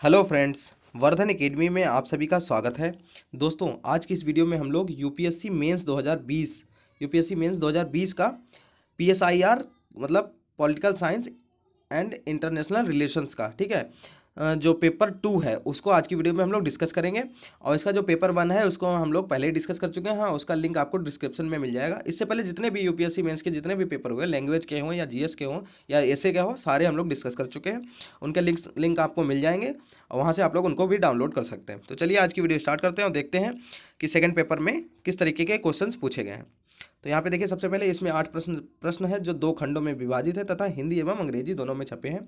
Hello friends, Vardhan academy में आप सभी का स्वागत है। दोस्तों, आज की इस वीडियो में हम लोग यूपीएससी मेंस 2020 का पीएसआईआर मतलब political science and international relations का, ठीक है, जो पेपर 2 है उसको आज की वीडियो में हम लोग डिस्कस करेंगे। और इसका जो पेपर 1 है उसको हम लोग पहले ही डिस्कस कर चुके हैं। हाँ, उसका लिंक आपको डिस्क्रिप्शन में मिल जाएगा। इससे पहले जितने भी यूपीएससी मेंस के जितने भी पेपर हुए, लैंग्वेज के हों या जीएस के हों या एसए के हों, सारे हम लोग डिस्कस कर चुके हैं। उनके लिंक आपको मिल जाएंगे और वहाँ से आप लोग उनको भी डाउनलोड कर सकते हैं। तो चलिए आज की वीडियो स्टार्ट करते हैं और देखते हैं कि सेकंड पेपर में किस तरीके के क्वेश्चंस पूछे गए हैं। तो यहाँ पे देखिए, सबसे पहले इसमें 8 प्रश्न है जो 2 खंडों में विभाजित है तथा हिंदी एवं अंग्रेजी दोनों में छपे हैं।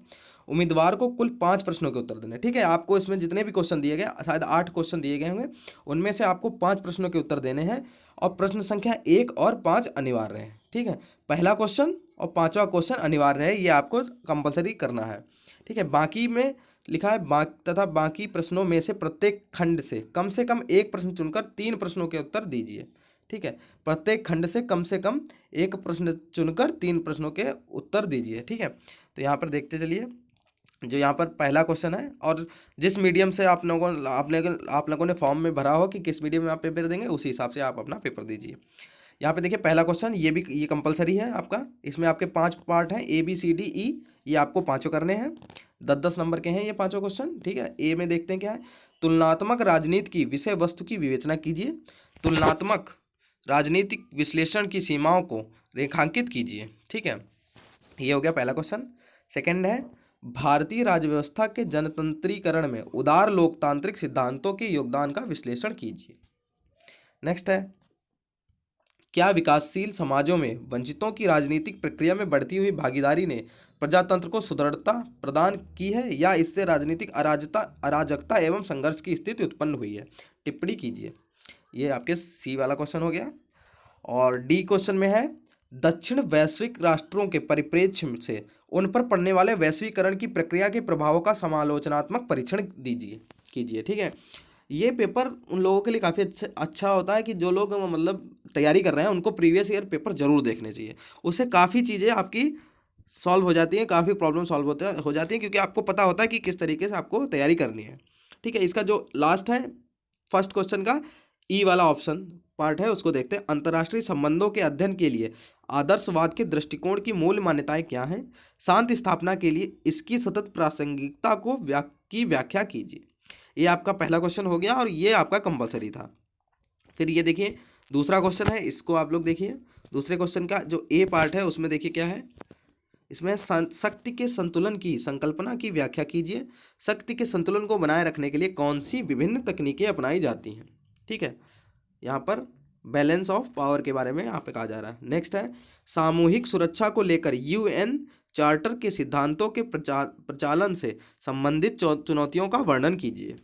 उम्मीदवार को कुल 5 प्रश्नों के उत्तर देने हैं। ठीक है, आपको इसमें जितने भी क्वेश्चन दिए गए, शायद 8 क्वेश्चन दिए गए होंगे, उनमें से आपको 5 प्रश्नों के उत्तर देने हैं और प्रश्न संख्या 1 और 5 अनिवार्य है। ठीक है, पहला क्वेश्चन और 5वां क्वेश्चन अनिवार्य है, ये आपको कंपलसरी करना है। ठीक है, बाकी में लिखा है तथा बाकी प्रश्नों में से प्रत्येक खंड से कम एक प्रश्न चुनकर 3 प्रश्नों के उत्तर दीजिए। ठीक है, प्रत्येक खंड से कम एक प्रश्न चुनकर 3 प्रश्नों के उत्तर दीजिए। ठीक है, तो यहाँ पर देखते चलिए, जो यहाँ पर पहला क्वेश्चन है, और जिस मीडियम से आप लोगों ने फॉर्म में भरा हो कि किस मीडियम में आप पेपर देंगे, उसी हिसाब से आप अपना पेपर दीजिए। यहाँ पे देखिए, पहला क्वेश्चन ये कंपलसरी है आपका। इसमें आपके 5 पार्ट हैं, A B C D E, ये आपको पाँचों करने हैं। 10-10 नंबर के हैं ये पाँचों क्वेश्चन। ठीक है, ए में देखते हैं क्या है। तुलनात्मक राजनीति की विषय वस्तु की विवेचना कीजिए। तुलनात्मक राजनीतिक विश्लेषण की सीमाओं को रेखांकित कीजिए। ठीक है, ये हो गया पहला क्वेश्चन। सेकंड है, भारतीय राज्य व्यवस्था के जनतंत्रीकरण में उदार लोकतांत्रिक सिद्धांतों के योगदान का विश्लेषण कीजिए। नेक्स्ट है, क्या विकासशील समाजों में वंचितों की राजनीतिक प्रक्रिया में बढ़ती हुई भागीदारी ने प्रजातंत्र को सुदृढ़ता प्रदान की है या इससे राजनीतिक अराजकता एवं संघर्ष की स्थिति उत्पन्न हुई है? टिप्पणी कीजिए। ये आपके सी वाला क्वेश्चन हो गया। और डी क्वेश्चन में है, दक्षिण वैश्विक राष्ट्रों के परिप्रेक्ष्य से उन पर पड़ने वाले वैश्वीकरण की प्रक्रिया के प्रभावों का समालोचनात्मक परीक्षण कीजिए। ठीक है, ये पेपर उन लोगों के लिए काफ़ी अच्छा होता है कि जो लोग मतलब तैयारी कर रहे हैं, उनको प्रीवियस ईयर पेपर जरूर देखने चाहिए। उससे काफ़ी चीज़ें आपकी सॉल्व हो जाती हैं, काफ़ी प्रॉब्लम सॉल्व हो जाती हैं, क्योंकि आपको पता होता है कि किस तरीके से आपको तैयारी करनी है। ठीक है, इसका जो लास्ट है फर्स्ट क्वेश्चन का ई वाला ऑप्शन पार्ट है, उसको देखते हैं। अंतर्राष्ट्रीय संबंधों के अध्ययन के लिए आदर्शवाद के दृष्टिकोण की मूल मान्यताएं क्या हैं? शांति स्थापना के लिए इसकी सतत प्रासंगिकता की व्याख्या कीजिए। ये आपका पहला क्वेश्चन हो गया और ये आपका कंपलसरी था। फिर ये देखिए, दूसरा क्वेश्चन है, इसको आप लोग देखिए। दूसरे क्वेश्चन का जो ए पार्ट है उसमें देखिए क्या है। इसमें शक्ति के संतुलन की संकल्पना की व्याख्या कीजिए। शक्ति के संतुलन को बनाए रखने के लिए कौन सी विभिन्न तकनीकें अपनाई जाती हैं? ठीक है, यहाँ पर बैलेंस ऑफ पावर के बारे में यहाँ पे कहा जा रहा है। नेक्स्ट है, सामूहिक सुरक्षा को लेकर यूएन चार्टर के सिद्धांतों के प्रचालन से संबंधित चुनौतियों का वर्णन कीजिए।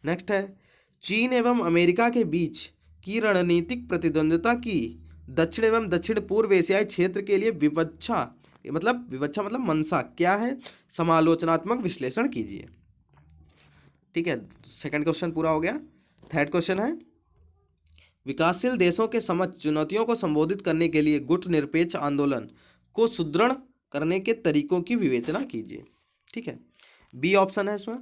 नेक्स्ट है, चीन एवं अमेरिका के बीच की रणनीतिक प्रतिद्वंद्विता की दक्षिण एवं दक्षिण पूर्व एशियाई क्षेत्र के लिए विवक्षा मतलब मंशा क्या है? समालोचनात्मक विश्लेषण कीजिए। ठीक है, सेकंड क्वेश्चन पूरा हो गया। थर्ड क्वेश्चन है, विकासशील देशों के समक्ष चुनौतियों को संबोधित करने के लिए गुट निरपेक्ष आंदोलन को सुदृढ़ करने के तरीकों की विवेचना कीजिए। ठीक है, बी ऑप्शन है इसमें,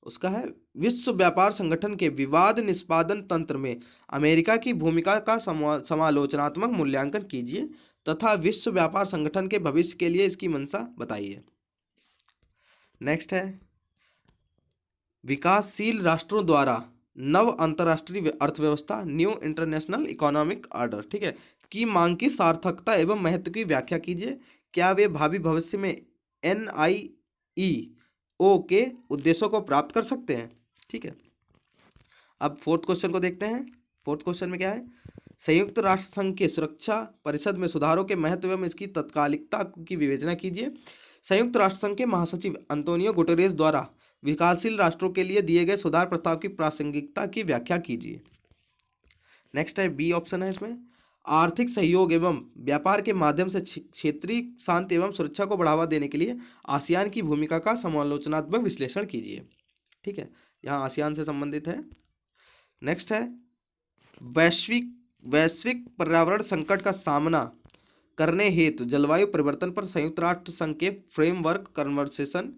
उसका है, विश्व व्यापार संगठन के विवाद निष्पादन तंत्र में अमेरिका की भूमिका का समालोचनात्मक मूल्यांकन कीजिए तथा विश्व व्यापार संगठन के भविष्य के लिए इसकी मंशा बताइए। नेक्स्ट है, विकासशील राष्ट्रों द्वारा नव अंतर्राष्ट्रीय अर्थव्यवस्था न्यू इंटरनेशनल इकोनॉमिक ऑर्डर, ठीक है, की मांग की सार्थकता एवं महत्व की व्याख्या कीजिए। क्या वे भावी भविष्य में NIEO के उद्देश्यों को प्राप्त कर सकते हैं? ठीक है, अब फोर्थ क्वेश्चन को देखते हैं। फोर्थ क्वेश्चन में क्या है, संयुक्त राष्ट्र संघ के सुरक्षा परिषद में सुधारों के महत्व एवं इसकी तत्कालिकता की विवेचना कीजिए। संयुक्त राष्ट्र संघ के महासचिव अंतोनियो गुटेरेस द्वारा विकासशील राष्ट्रों के लिए दिए गए सुधार प्रस्ताव की प्रासंगिकता की व्याख्या कीजिए। नेक्स्ट है, बी ऑप्शन है इसमें, आर्थिक सहयोग एवं व्यापार के माध्यम से क्षेत्रीय शांति एवं सुरक्षा को बढ़ावा देने के लिए आसियान की भूमिका का समालोचनात्मक विश्लेषण कीजिए। ठीक है, यहाँ आसियान से संबंधित है। नेक्स्ट है, वैश्विक पर्यावरण संकट का सामना करने हेतु जलवायु परिवर्तन पर संयुक्त राष्ट्र संघ के फ्रेमवर्क कन्वेंशन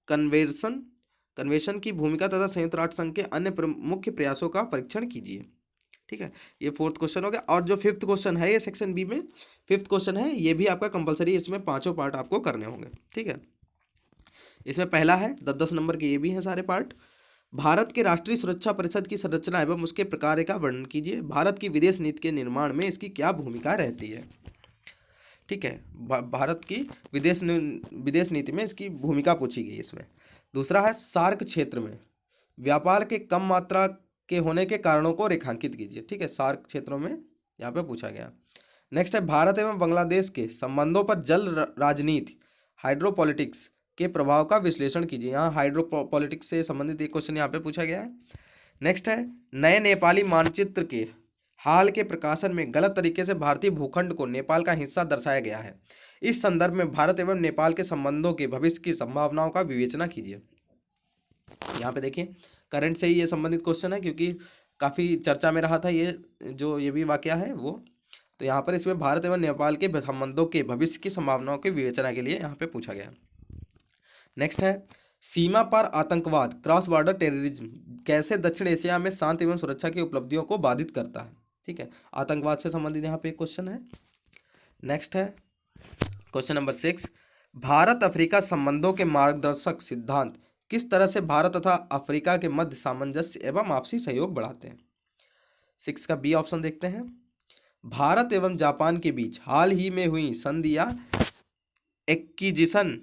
कन्वेंशन की भूमिका तथा संयुक्त राष्ट्र संघ के अन्य मुख्य प्रयासों का परीक्षण कीजिए। ठीक है, ये फोर्थ क्वेश्चन हो गया। और जो फिफ्थ क्वेश्चन है ये सेक्शन बी में फिफ्थ क्वेश्चन है, ये भी आपका कंपलसरी, इसमें पांचों पार्ट आपको करने होंगे। ठीक है, इसमें पहला है 10-10 नंबर के, ये भी हैं सारे पार्ट। भारत के राष्ट्रीय सुरक्षा परिषद की संरचना एवं उसके प्रकार का वर्णन कीजिए। भारत की विदेश नीति के निर्माण में इसकी क्या भूमिका रहती है। ठीक है, भारत की विदेश नीति में इसकी भूमिका पूछी गई इसमें। दूसरा है सार्क क्षेत्र में व्यापार के कम मात्रा के होने के कारणों को रेखांकित कीजिए। ठीक है, सार्क क्षेत्रों में यहाँ पे पूछा गया। नेक्स्ट है भारत एवं बांग्लादेश के संबंधों पर जल राजनीति हाइड्रोपॉलिटिक्स के प्रभाव का विश्लेषण कीजिए। यहाँ हाइड्रोपॉलिटिक्स से संबंधित एक क्वेश्चन यहाँ पे पूछा गया है। नेक्स्ट है नए नेपाली मानचित्र के हाल के प्रकाशन में गलत तरीके से भारतीय भूखंड को नेपाल का हिस्सा दर्शाया गया है। इस संदर्भ में भारत एवं नेपाल के संबंधों के भविष्य की संभावनाओं का विवेचना कीजिए। यहाँ पे देखिए करंट से ही ये संबंधित क्वेश्चन है, क्योंकि काफ़ी चर्चा में रहा था ये भी वाकया है वो। तो यहाँ पर इसमें भारत एवं नेपाल के संबंधों के भविष्य की संभावनाओं की विवेचना के लिए यहाँ पे पूछा गया। नेक्स्ट है सीमा पार आतंकवाद क्रॉस बॉर्डर टेररिज्म कैसे दक्षिण एशिया में शांति एवं सुरक्षा की उपलब्धियों को बाधित करता है। ठीक है, आतंकवाद से संबंधित यहाँ पे एक क्वेश्चन है। नेक्स्ट है क्वेश्चन नंबर 6, भारत अफ्रीका संबंधों के मार्गदर्शक सिद्धांत किस तरह से भारत तथा अफ्रीका के मध्य सामंजस्य एवं आपसी सहयोग बढ़ाते हैं। 6 का बी ऑप्शन देखते हैं। भारत एवं जापान के बीच हाल ही में हुई संधि या acquisition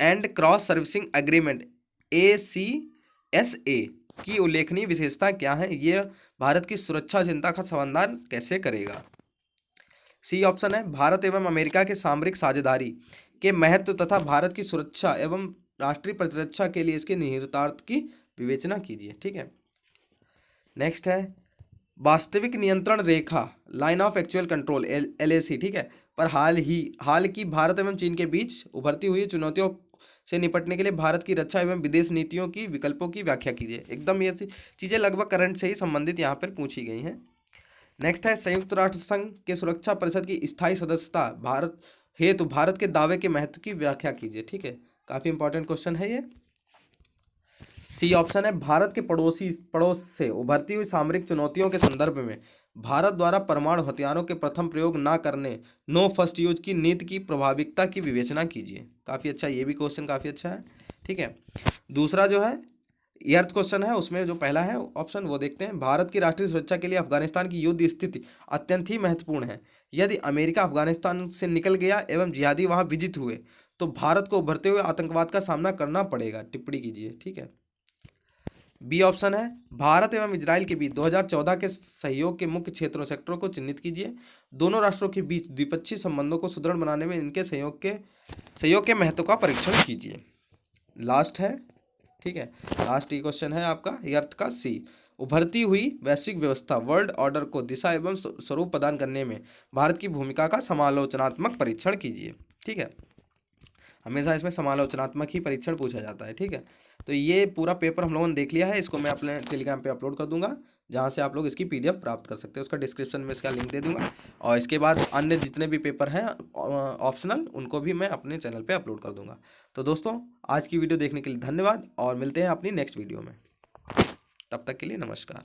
and cross servicing agreement ACSA की उल्लेखनीय विशेषता क्या है। यह भारत की सुरक्षा चिंता का समाधान कैसे करेगा। सी ऑप्शन है भारत एवं अमेरिका के सामरिक साझेदारी के महत्व तथा भारत की सुरक्षा एवं राष्ट्रीय प्रतिरक्षा के लिए इसके निहितार्थ की विवेचना कीजिए। ठीक है, नेक्स्ट है वास्तविक नियंत्रण रेखा line of actual control LAC। ठीक है, पर हाल की भारत एवं चीन के बीच उभरती हुई चुनौतियों से निपटने के लिए भारत की रक्षा एवं विदेश नीतियों की विकल्पों की व्याख्या कीजिए। एकदम ये चीज़ें लगभग करंट से ही संबंधित यहाँ पर पूछी गई हैं। नेक्स्ट है संयुक्त राष्ट्र संघ के सुरक्षा परिषद की स्थायी सदस्यता भारत के दावे के महत्व की व्याख्या कीजिए। ठीक है, काफ़ी इंपॉर्टेंट क्वेश्चन है ये। सी ऑप्शन है भारत के पड़ोस से उभरती हुई सामरिक चुनौतियों के संदर्भ में भारत द्वारा परमाणु हथियारों के प्रथम प्रयोग न करने नो फर्स्ट यूज की नीति की प्रभाविकता की विवेचना कीजिए। काफ़ी अच्छा, ये भी क्वेश्चन काफ़ी अच्छा है। ठीक है, दूसरा जो है अर्थ क्वेश्चन है, उसमें जो पहला है ऑप्शन वो देखते हैं। भारत की राष्ट्रीय सुरक्षा के लिए अफगानिस्तान की युद्ध स्थिति अत्यंत ही महत्वपूर्ण है। यदि अमेरिका अफगानिस्तान से निकल गया एवं जिहादी वहां विजित हुए तो भारत को उभरते हुए आतंकवाद का सामना करना पड़ेगा। टिप्पणी कीजिए। ठीक है, बी ऑप्शन है भारत एवं इजराइल के बीच 2014 के सहयोग के मुख्य सेक्टरों को चिन्हित कीजिए। दोनों राष्ट्रों के बीच द्विपक्षीय संबंधों को सुदृढ़ बनाने में इनके सहयोग के महत्व का परीक्षण कीजिए। लास्ट है, ठीक है, लास्ट क्वेश्चन है आपका अर्थ का सी, उभरती हुई वैश्विक व्यवस्था वर्ल्ड ऑर्डर को दिशा एवं स्वरूप प्रदान करने में भारत की भूमिका का समालोचनात्मक परीक्षण कीजिए। ठीक है, हमेशा इसमें समालोचनात्मक ही परीक्षण पूछा जाता है। ठीक है, तो ये पूरा पेपर हम लोगों ने देख लिया है। इसको मैं अपने टेलीग्राम पे अपलोड कर दूंगा, जहाँ से आप लोग इसकी PDF प्राप्त कर सकते हैं। उसका डिस्क्रिप्शन में इसका लिंक दे दूंगा, और इसके बाद अन्य जितने भी पेपर हैं ऑप्शनल, उनको भी मैं अपने चैनल पे अपलोड कर दूंगा। तो दोस्तों, आज की वीडियो देखने के लिए धन्यवाद, और मिलते हैं अपनी नेक्स्ट वीडियो में। तब तक के लिए नमस्कार।